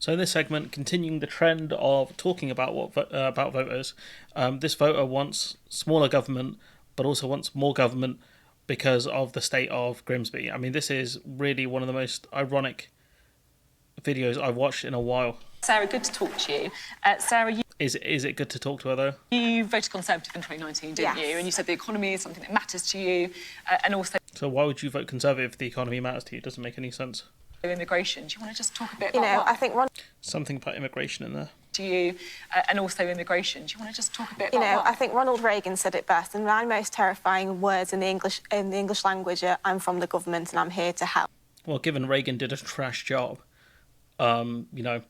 So in this segment, continuing the trend of talking about about voters, this voter wants smaller government, but also wants more government because of the state of Grimsby. I mean, this is really one of the most ironic videos I've watched in a while. Sarah, good to talk to you. Sarah, Is it good to talk to her though? you voted Conservative in 2019, didn't Yes. you? And you said the economy is something that matters to you, and also So why would you vote Conservative if the economy matters to you? It doesn't make any sense. immigration. Do you want to just talk a bit You about know, why? I think Something about immigration in there. To you, and also immigration. Do you want to just talk a bit you about know, why? I think Ronald Reagan said it best. And my most terrifying words in the English language are, "I'm from the government and I'm here to help." Well, given Reagan did a trash job, you know,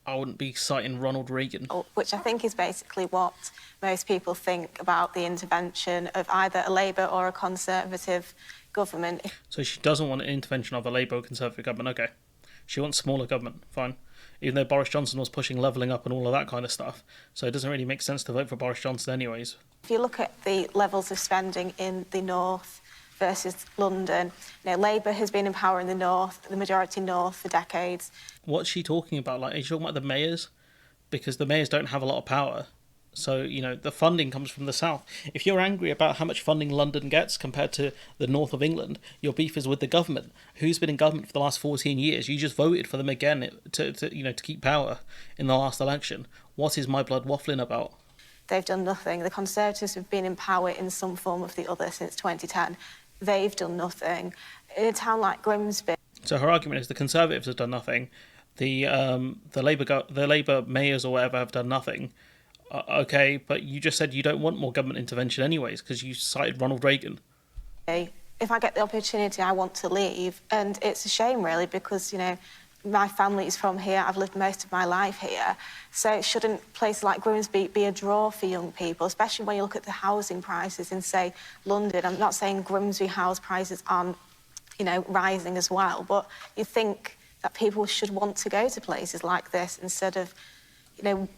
I wouldn't be citing Ronald Reagan. Which I think is basically what most people think about the intervention of either a Labour or a Conservative government. So she doesn't want an intervention of a Labour or Conservative government. Okay, she wants smaller government. Fine. Even though Boris Johnson was pushing levelling up and all of that kind of stuff, so it doesn't really make sense to vote for Boris Johnson anyways. If you look at the levels of spending in the north versus London, you know, Labour has been in power in the north, the majority north, for decades. What's she talking about? Like, is she talking about the mayors? Because the mayors don't have a lot of power. So, you know, the funding comes from the south. If you're angry about how much funding London gets compared to the north of England, your beef is with the government. Who's been in government for the last 14 years? You just voted for them again to keep power in the last election. What is my blood waffling about? They've done nothing. The Conservatives have been in power in some form or the other since 2010. They've done nothing. In a town like Grimsby... So her argument is the Conservatives have done nothing. The Labour mayors or whatever have done nothing. Okay, but you just said you don't want more government intervention anyways because you cited Ronald Reagan. If I get the opportunity, I want to leave. And it's a shame, really, because, you know, my family is from here. I've lived most of my life here. So shouldn't places like Grimsby be a draw for young people, especially when you look at the housing prices in, say, London? I'm not saying Grimsby house prices aren't, you know, rising as well, but you think that people should want to go to places like this instead of, you know,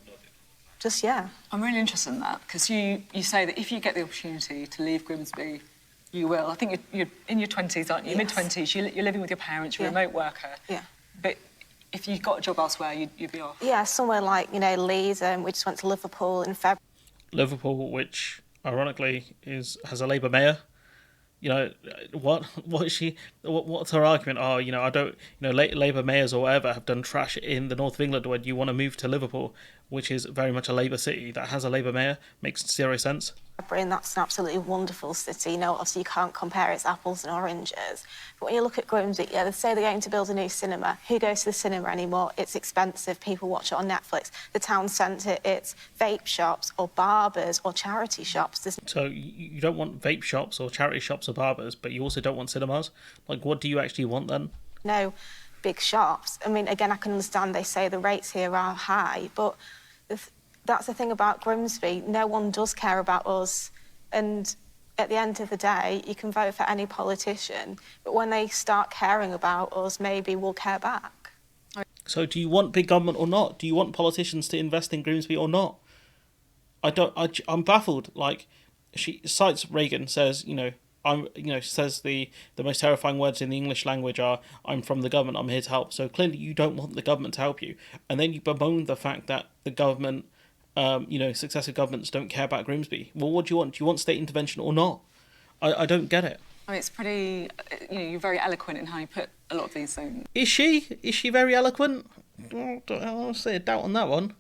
just, yeah. I'm really interested in that, because you say that if you get the opportunity to leave Grimsby, you will. I think you're in your 20s, aren't you? Yes. Mid-20s, you're living with your parents, you're a Yeah. remote worker. Yeah. But if you got a job elsewhere, you'd be off. Yeah, somewhere like, you know, Leeds, we just went to Liverpool in February. Liverpool, which ironically has a Labour mayor. You know, what's her argument? Oh, you know, I don't, you know, Labour mayors or whatever have done trash in the north of England. When you want to move to Liverpool, which is very much a Labour city that has a Labour mayor, makes zero sense. And that's an absolutely wonderful city. You know, obviously you can't compare its apples and oranges. But when you look at Grimsby, yeah, they say they're going to build a new cinema. Who goes to the cinema anymore? It's expensive. People watch it on Netflix. The town centre, it's vape shops or barbers or charity shops. So you don't want vape shops or charity shops or barbers, but you also don't want cinemas? Like, what do you actually want then? No big shops. I mean, again, I can understand they say the rates here are high, but that's the thing about Grimsby. No one does care about us. And at the end of the day, you can vote for any politician, but when they start caring about us, maybe we'll care back. So do you want big government or not? Do you want politicians to invest in Grimsby or not? I'm baffled. Like, she cites Reagan, says, says the most terrifying words in the English language are, "I'm from the government, I'm here to help." So clearly you don't want the government to help you. And then you bemoan the fact that the government, successive governments don't care about Grimsby. Well, what do you want? Do you want state intervention or not? I don't get it. I mean, it's pretty, you're very eloquent in how you put a lot of these things. Is she? Is she very eloquent? I don't say a doubt on that one.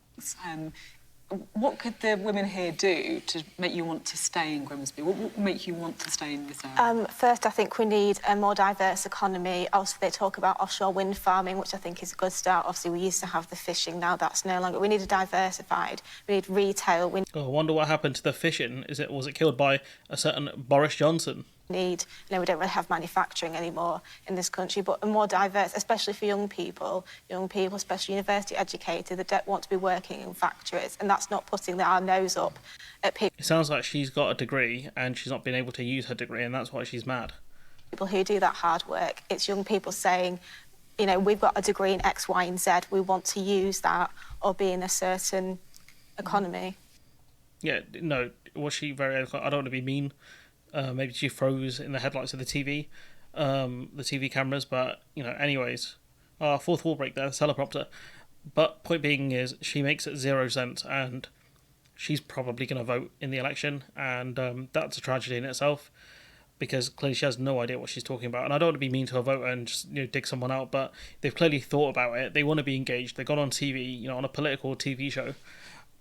What could the women here do to make you want to stay in Grimsby? What would make you want to stay in this area? First, I think we need a more diverse economy. Also, they talk about offshore wind farming, which I think is a good start. Obviously, we used to have the fishing, now that's no longer. We need a diversified. We need retail. I wonder what happened to the fishing. Was it killed by a certain Boris Johnson? We don't really have manufacturing anymore in this country, but a more diverse, especially for young people, especially university educated, that don't want to be working in factories, and that's not putting our nose up at people. It sounds like she's got a degree and she's not been able to use her degree, and that's why she's mad. People who do that hard work, it's young people saying, you know, we've got a degree in X, Y, and Z, we want to use that or be in a certain economy. Yeah, no, was she very, I don't want to be mean. Maybe she froze in the headlights of the TV cameras, but, anyways. Fourth wall break there, teleprompter. But point being is, she makes it 0 cents, and she's probably going to vote in the election, and that's a tragedy in itself, because clearly she has no idea what she's talking about. And I don't want to be mean to her voter and just dig someone out, but they've clearly thought about it. They want to be engaged. They got on TV, on a political TV show,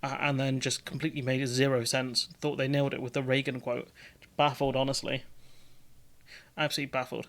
and then just completely made it 0 cents. Thought they nailed it with the Reagan quote. Baffled, honestly. Absolutely baffled.